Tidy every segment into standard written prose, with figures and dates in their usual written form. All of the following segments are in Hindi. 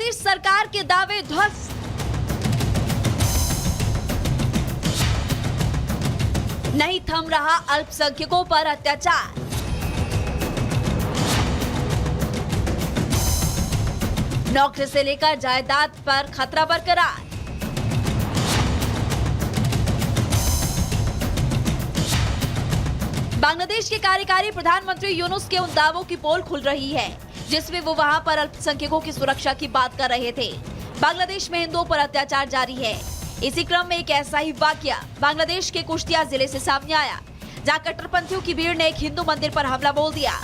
बांग्लादेश सरकार के दावे ध्वस्त। नहीं थम रहा अल्पसंख्यकों पर अत्याचार। नौकरी से लेकर जायदाद पर खतरा बरकरार। बांग्लादेश के कार्यकारी प्रधानमंत्री यूनुस के उन दावों की पोल खुल रही है जिसमें वो वहां पर अल्पसंख्यकों की सुरक्षा की बात कर रहे थे। बांग्लादेश में हिंदुओं पर अत्याचार जारी है। इसी क्रम में एक ऐसा ही वाकया बांग्लादेश के कुश्तिया जिले से सामने आया, जहां कट्टरपंथियों की भीड़ ने एक हिंदू मंदिर पर हमला बोल दिया।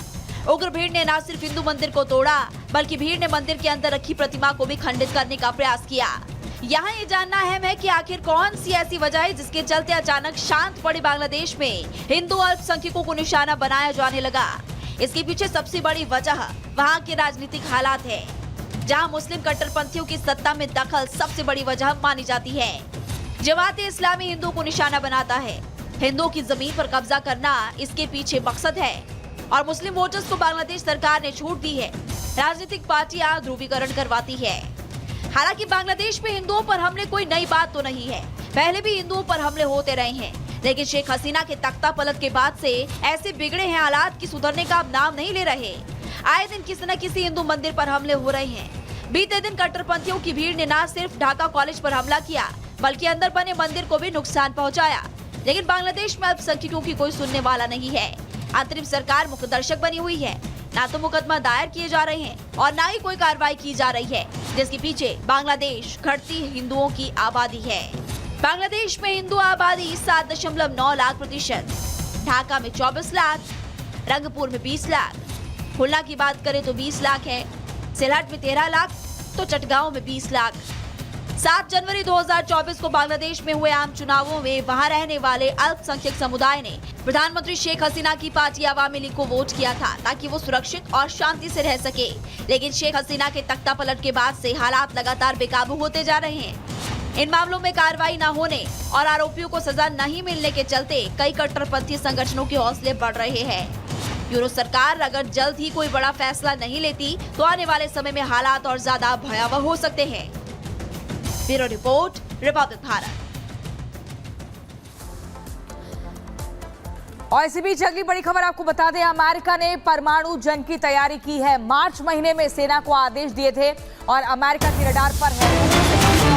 उग्र भीड़ ने न सिर्फ हिंदू मंदिर को तोड़ा, बल्कि भीड़ ने मंदिर के अंदर रखी प्रतिमा को भी खंडित करने का प्रयास किया। यहाँ ये जानना अहम है कि आखिर कौन सी ऐसी वजह है जिसके चलते अचानक शांत पड़े बांग्लादेश में हिंदू अल्पसंख्यकों को निशाना बनाया जाने लगा। इसके पीछे सबसे बड़ी वजह वहाँ के राजनीतिक हालात है, जहाँ मुस्लिम कट्टरपंथियों की सत्ता में दखल सबसे बड़ी वजह मानी जाती है। जमात-ए-इस्लामी हिंदुओं को निशाना बनाता है। हिंदुओं की जमीन पर कब्जा करना इसके पीछे मकसद है और मुस्लिम वोटर्स को बांग्लादेश सरकार ने छूट दी है। राजनीतिक पार्टियां ध्रुवीकरण करवाती है। हालांकि बांग्लादेश में हिंदुओं पर हमले कोई नई बात तो नहीं है, पहले भी हिंदुओं पर हमले होते रहे हैं, लेकिन शेख हसीना के तख्ता पलट के बाद से ऐसे बिगड़े हैं हालात कि सुधरने का अब नाम नहीं ले रहे। आए दिन किसी न किसी हिंदू मंदिर पर हमले हो रहे हैं। बीते दिन कट्टरपंथियों की भीड़ ने न सिर्फ ढाका कॉलेज पर हमला किया, बल्कि अंदर बने मंदिर को भी नुकसान पहुंचाया। लेकिन बांग्लादेश में अल्पसंख्यकों की कोई सुनने वाला नहीं है। अंतरिम सरकार मुखदर्शक बनी हुई है, ना तो मुकदमा दायर किए जा रहे हैं और ना ही कोई कार्रवाई की जा रही है, जिसके पीछे बांग्लादेश घटती हिंदुओं की आबादी है। बांग्लादेश में हिंदू आबादी 7.9 लाख प्रतिशत, ढाका में 24 लाख, रंगपुर में 20 लाख, खुलना की बात करें तो 20 लाख है, सिलहट में 13 लाख तो चटगांव में 20 लाख। 7 जनवरी 2024 को बांग्लादेश में हुए आम चुनावों में वहां रहने वाले अल्पसंख्यक समुदाय ने प्रधानमंत्री शेख हसीना की पार्टी अवामी लीग को वोट किया था ताकि वो सुरक्षित और शांति से रह सके। लेकिन शेख हसीना के तख्ता पलट के बाद से हालात लगातार बेकाबू होते जा रहे हैं। इन मामलों में कार्रवाई न होने और आरोपियों को सजा नहीं मिलने के चलते कई कट्टरपंथी संगठनों के हौसले बढ़ रहे हैं। यूनुस सरकार अगर जल्द ही कोई बड़ा फैसला नहीं लेती तो आने वाले समय में हालात और ज्यादा भयावह हो सकते हैं। Bureau report, Republic Bharat. और इसी बीच अगली बड़ी खबर आपको बता दें, अमेरिका ने परमाणु जंग की तैयारी की है। मार्च महीने में सेना को आदेश दिए थे और अमेरिका की रडार पर है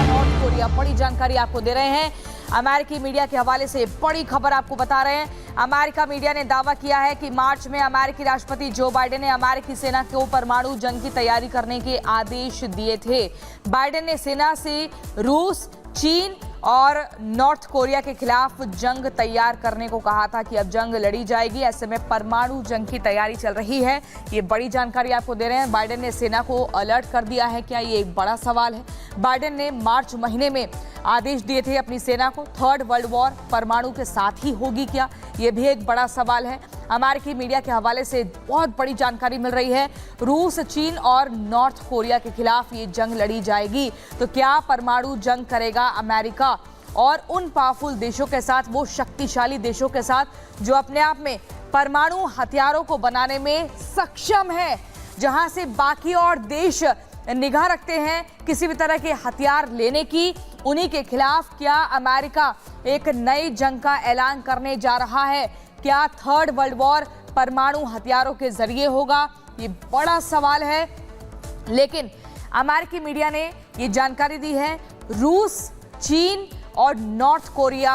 नॉर्थ कोरिया। बड़ी जानकारी आपको दे रहे हैं, अमेरिकी मीडिया के हवाले से बड़ी खबर आपको बता रहे हैं। अमेरिका मीडिया ने दावा किया है कि मार्च में अमेरिकी राष्ट्रपति जो बाइडेन ने अमेरिकी सेना को परमाणु जंग की तैयारी करने के आदेश दिए थे। बाइडेन ने सेना से रूस, चीन और नॉर्थ कोरिया के खिलाफ जंग तैयार करने को कहा था कि अब जंग लड़ी जाएगी। ऐसे में परमाणु जंग की तैयारी चल रही है। ये बड़ी जानकारी आपको दे रहे हैं। बाइडेन ने सेना को अलर्ट कर दिया है। क्या ये एक बड़ा सवाल है? बाइडेन ने मार्च महीने में आदेश दिए थे अपनी सेना को। थर्ड वर्ल्ड वॉर परमाणु के साथ ही होगी क्या? ये भी एक बड़ा सवाल है। अमेरिकी मीडिया के हवाले से बहुत बड़ी जानकारी मिल रही है। रूस, चीन और नॉर्थ कोरिया के खिलाफ ये जंग लड़ी जाएगी। तो क्या परमाणु जंग करेगा अमेरिका और उन पावरफुल देशों के साथ, वो शक्तिशाली देशों के साथ जो अपने आप में परमाणु हथियारों को बनाने में सक्षम है, जहां से बाकी और देश निगाह रखते हैं किसी भी तरह के हथियार लेने की। उन्हीं के खिलाफ क्या अमेरिका एक नई जंग का ऐलान करने जा रहा है? क्या थर्ड वर्ल्ड वॉर परमाणु हथियारों के जरिए होगा? ये बड़ा सवाल है। लेकिन अमेरिकी मीडिया ने ये जानकारी दी है, रूस, चीन और नॉर्थ कोरिया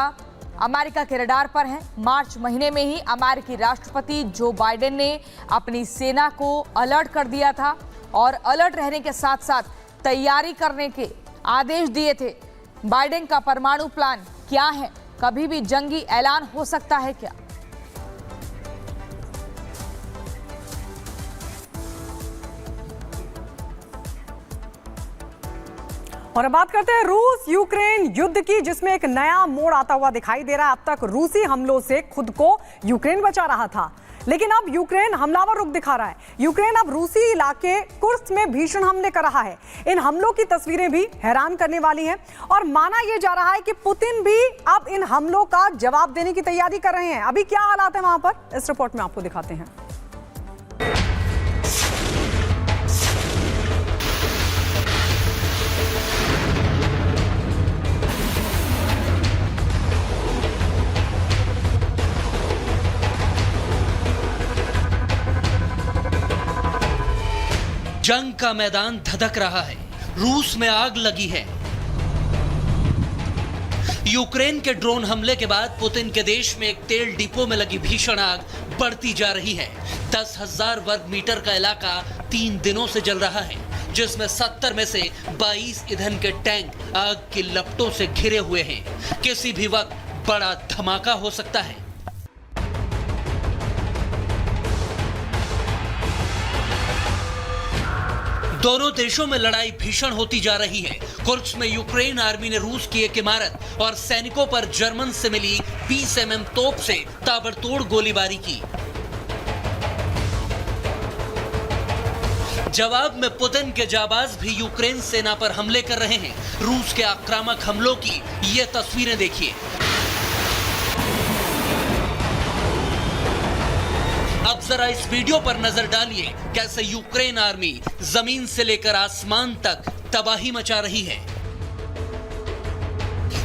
अमेरिका के रडार पर हैं। मार्च महीने में ही अमेरिकी राष्ट्रपति जो बाइडेन ने अपनी सेना को अलर्ट कर दिया था और अलर्ट रहने के साथ साथ तैयारी करने के आदेश दिए थे। बाइडेन का परमाणु प्लान क्या है? कभी भी जंगी ऐलान हो सकता है क्या? और अब बात करते हैं रूस यूक्रेन युद्ध की, जिसमें एक नया मोड़ आता हुआ दिखाई दे रहा है। अब तक रूसी हमलों से खुद को यूक्रेन बचा रहा था, लेकिन अब यूक्रेन हमलावर रुख दिखा रहा है। यूक्रेन अब रूसी इलाके कुर्स्क में भीषण हमले कर रहा है। इन हमलों की तस्वीरें भी हैरान करने वाली हैं और माना यह जा रहा है कि पुतिन भी अब इन हमलों का जवाब देने की तैयारी कर रहे हैं। अभी क्या हालात है वहां पर, इस रिपोर्ट में आपको दिखाते हैं। जंग का मैदान धधक रहा है, रूस में आग लगी है। यूक्रेन के ड्रोन हमले के बाद पुतिन के देश में एक तेल डिपो में लगी भीषण आग बढ़ती जा रही है। 10,000 वर्ग मीटर का इलाका 3 दिनों से जल रहा है, जिसमें 70 में से 22 ईंधन के टैंक आग की लपटों से घिरे हुए हैं। किसी भी वक्त बड़ा धमाका हो सकता है। दोनों देशों में लड़ाई भीषण होती जा रही है। कुर्स्क में यूक्रेन आर्मी ने रूस की एक इमारत और सैनिकों पर जर्मन से मिली 20 mm तोप से ताबड़तोड़ गोलीबारी की। जवाब में पुतिन के जाबाज भी यूक्रेन सेना पर हमले कर रहे हैं। रूस के आक्रामक हमलों की ये तस्वीरें देखिए। अब जरा इस वीडियो पर नजर डालिए, कैसे यूक्रेन आर्मी जमीन से लेकर आसमान तक तबाही मचा रही है।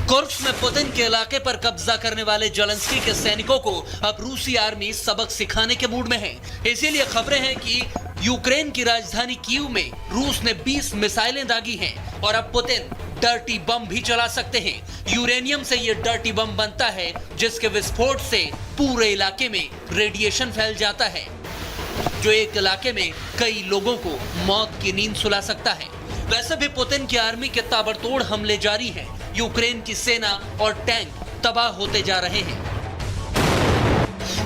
कुर्स्क में पुतिन के इलाके पर कब्जा करने वाले जेलेंस्की के सैनिकों को अब रूसी आर्मी सबक सिखाने के मूड में है। इसीलिए खबरें हैं कि यूक्रेन की राजधानी कीव में रूस ने 20 मिसाइलें दागी हैं और अब पुतिन डर्टी बम भी चला सकते हैं। यूरेनियम से यह डर्टी बम बनता है, जिसके विस्फोट से पूरे इलाके में रेडिएशन फैल जाता है, जो एक इलाके में कई लोगों को मौत की नींद सुला सकता है। वैसे भी पुतिन की आर्मी के ताबड़तोड़ हमले जारी हैं। यूक्रेन की सेना और टैंक तबाह होते जा रहे हैं,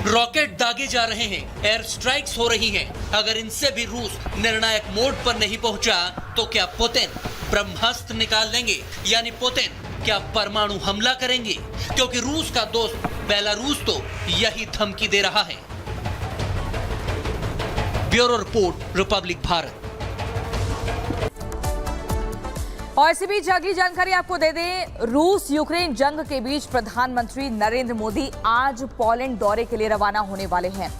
रॉकेट दागे जा रहे हैं, एयर स्ट्राइक्स हो रही हैं। अगर इनसे भी रूस निर्णायक मोड पर नहीं पहुंचा तो क्या पुतिन ब्रह्मास्त्र निकाल देंगे, यानी पुतिन क्या परमाणु हमला करेंगे? क्योंकि रूस का दोस्त बेलारूस तो यही धमकी दे रहा है। Bureau report, Republic Bharat. और इसी बीच अगली जानकारी आपको दे दें, रूस यूक्रेन जंग के बीच प्रधानमंत्री नरेंद्र मोदी आज पोलैंड दौरे के लिए रवाना होने वाले हैं।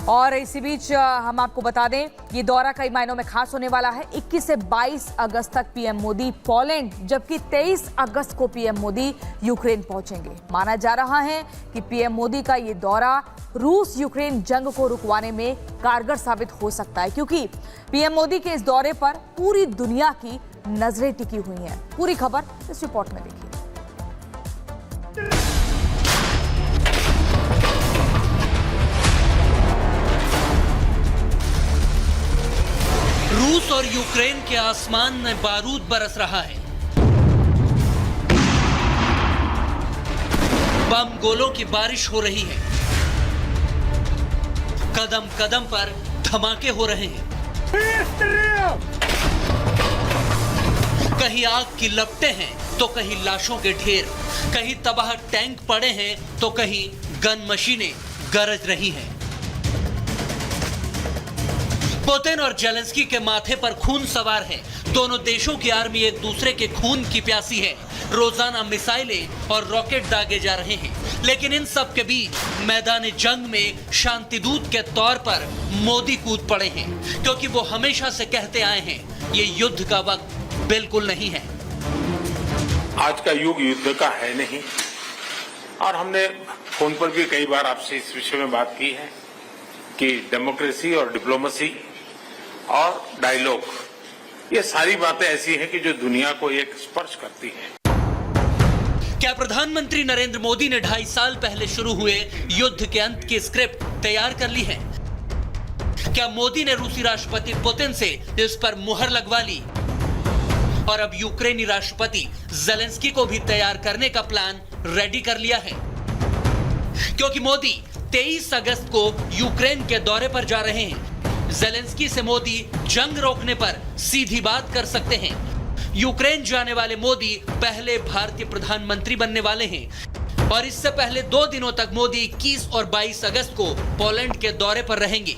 और इसी बीच हम आपको बता दें, ये दौरा कई मायनों में खास होने वाला है। 21 से 22 अगस्त तक पीएम मोदी पोलैंड, जबकि 23 अगस्त को पीएम मोदी यूक्रेन पहुंचेंगे। माना जा रहा है कि पीएम मोदी का ये दौरा रूस यूक्रेन जंग को रुकवाने में कारगर साबित हो सकता है, क्योंकि पीएम मोदी के इस दौरे पर पूरी दुनिया की नजरें टिकी हुई हैं। पूरी खबर इस रिपोर्ट में देखिए। रूस और यूक्रेन के आसमान में बारूद बरस रहा है। बम गोलों की बारिश हो रही है। कदम कदम पर धमाके हो रहे हैं। कहीं आग की लपटें हैं तो कहीं लाशों के ढेर, कहीं तबाह टैंक पड़े हैं तो कहीं गन मशीनें गरज रही हैं। पुतिन और जेलेंस्की के माथे पर खून सवार है। दोनों देशों की आर्मी एक दूसरे के खून की प्यासी है। रोजाना मिसाइलें और रॉकेट दागे जा रहे हैं, लेकिन इन सब के बीच मैदान जंग में शांतिदूत के तौर पर मोदी कूद पड़े हैं, क्योंकि वो हमेशा से कहते आए हैं ये युद्ध का वक्त बिल्कुल नहीं है। आज का युग युद्ध का है नहीं, और हमने फोन पर भी कई बार आपसे इस विषय में बात की है कि डेमोक्रेसी और डिप्लोमेसी और डायलॉग, ये सारी बातें ऐसी हैं कि जो दुनिया को एक स्पर्श करती हैं। क्या प्रधानमंत्री नरेंद्र मोदी ने 2.5 साल पहले शुरू हुए युद्ध के अंत की स्क्रिप्ट तैयार कर ली है? क्या मोदी ने रूसी राष्ट्रपति पुतिन से इस पर मुहर लगवा ली और अब यूक्रेनी राष्ट्रपति जेलेंस्की को भी तैयार करने का प्लान रेडी कर लिया है? क्योंकि मोदी 23 अगस्त को यूक्रेन के दौरे पर जा रहे हैं। जेलेंस्की से मोदी जंग रोकने पर सीधी बात कर सकते हैं। यूक्रेन जाने वाले मोदी पहले भारतीय प्रधानमंत्री बनने वाले हैं और इससे पहले 2 दिनों तक मोदी 21 और 22 अगस्त को पोलैंड के दौरे पर रहेंगे।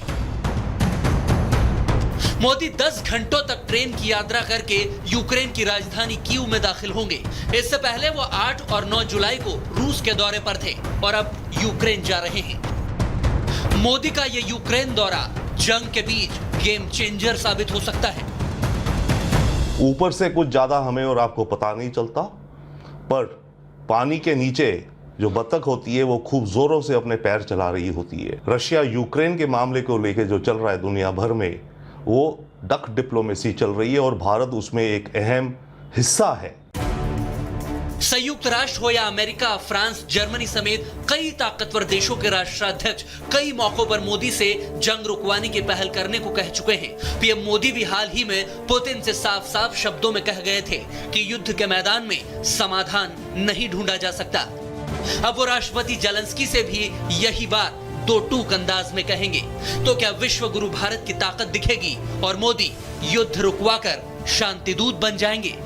मोदी 10 घंटों तक ट्रेन की यात्रा करके यूक्रेन की राजधानी कीव में दाखिल होंगे। इससे पहले वो 8 और 9 जुलाई को रूस के दौरे पर थे और अब यूक्रेन जा रहे हैं। मोदी का ये यूक्रेन दौरा जंग के बीच गेम चेंजर साबित हो सकता है। ऊपर से कुछ ज्यादा हमें और आपको पता नहीं चलता, पर पानी के नीचे जो बतख होती है वो खूब जोरों से अपने पैर चला रही होती है। रशिया यूक्रेन के मामले को लेकर जो चल रहा है दुनिया भर में, वो डक डिप्लोमेसी चल रही है और भारत उसमें एक अहम हिस्सा है। संयुक्त राष्ट्र हो या अमेरिका, फ्रांस, जर्मनी समेत कई ताकतवर देशों के राष्ट्राध्यक्ष कई मौकों पर मोदी से जंग रुकवाने की पहल करने को कह चुके हैं। पीएम मोदी भी हाल ही में पुतिन से साफ साफ शब्दों में कह गए थे कि युद्ध के मैदान में समाधान नहीं ढूंढा जा सकता। अब वो राष्ट्रपति जेलेंस्की से भी यही बात दो टूक अंदाज में कहेंगे। तो क्या विश्व गुरु भारत की ताकत दिखेगी और मोदी युद्ध रुकवाकर शांति दूत बन जाएंगे?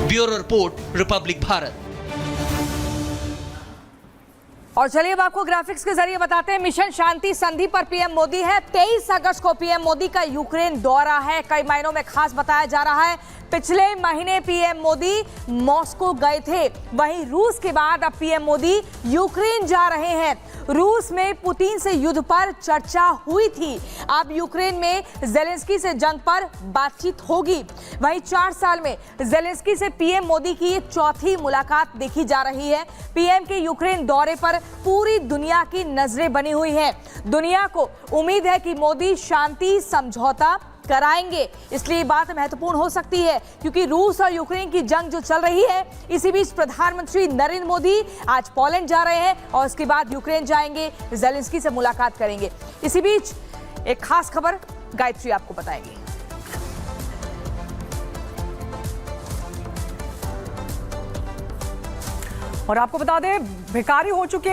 Bureau report, Republic Bharat. और चलिए अब आपको ग्राफिक्स के जरिए बताते हैं। मिशन शांति संधि पर पीएम मोदी है। 23 अगस्त को पीएम मोदी का यूक्रेन दौरा है। कई मायनों में खास बताया जा रहा है। पिछले महीने पीएम मोदी मॉस्को गए थे, वहीं रूस के बाद अब पीएम मोदी यूक्रेन जा रहे हैं। रूस में पुतिन से युद्ध पर चर्चा हुई थी। अब यूक्रेन में जेलेंस्की से जंग पर बातचीत होगी। वहीं 4 साल में जेलेंस्की से पीएम मोदी की ये चौथी मुलाकात देखी जा रही है। पीएम के यूक्रेन दौरे पर पूरी दुनिया की नजरें बनी हुई हैं। दुनिया को उम्मीद है कि मोदी शांति समझौता कराएंगे। इसलिए बात महत्वपूर्ण हो सकती है क्योंकि रूस और यूक्रेन की जंग जो चल रही है, इसी बीच प्रधानमंत्री नरेंद्र मोदी आज पोलैंड जा रहे हैं और उसके बाद यूक्रेन जाएंगे, जेलेंस्की से मुलाकात करेंगे। इसी बीच एक खास खबर गायत्री आपको बताएंगे। और आपको बता दें, भिखारी हो चुके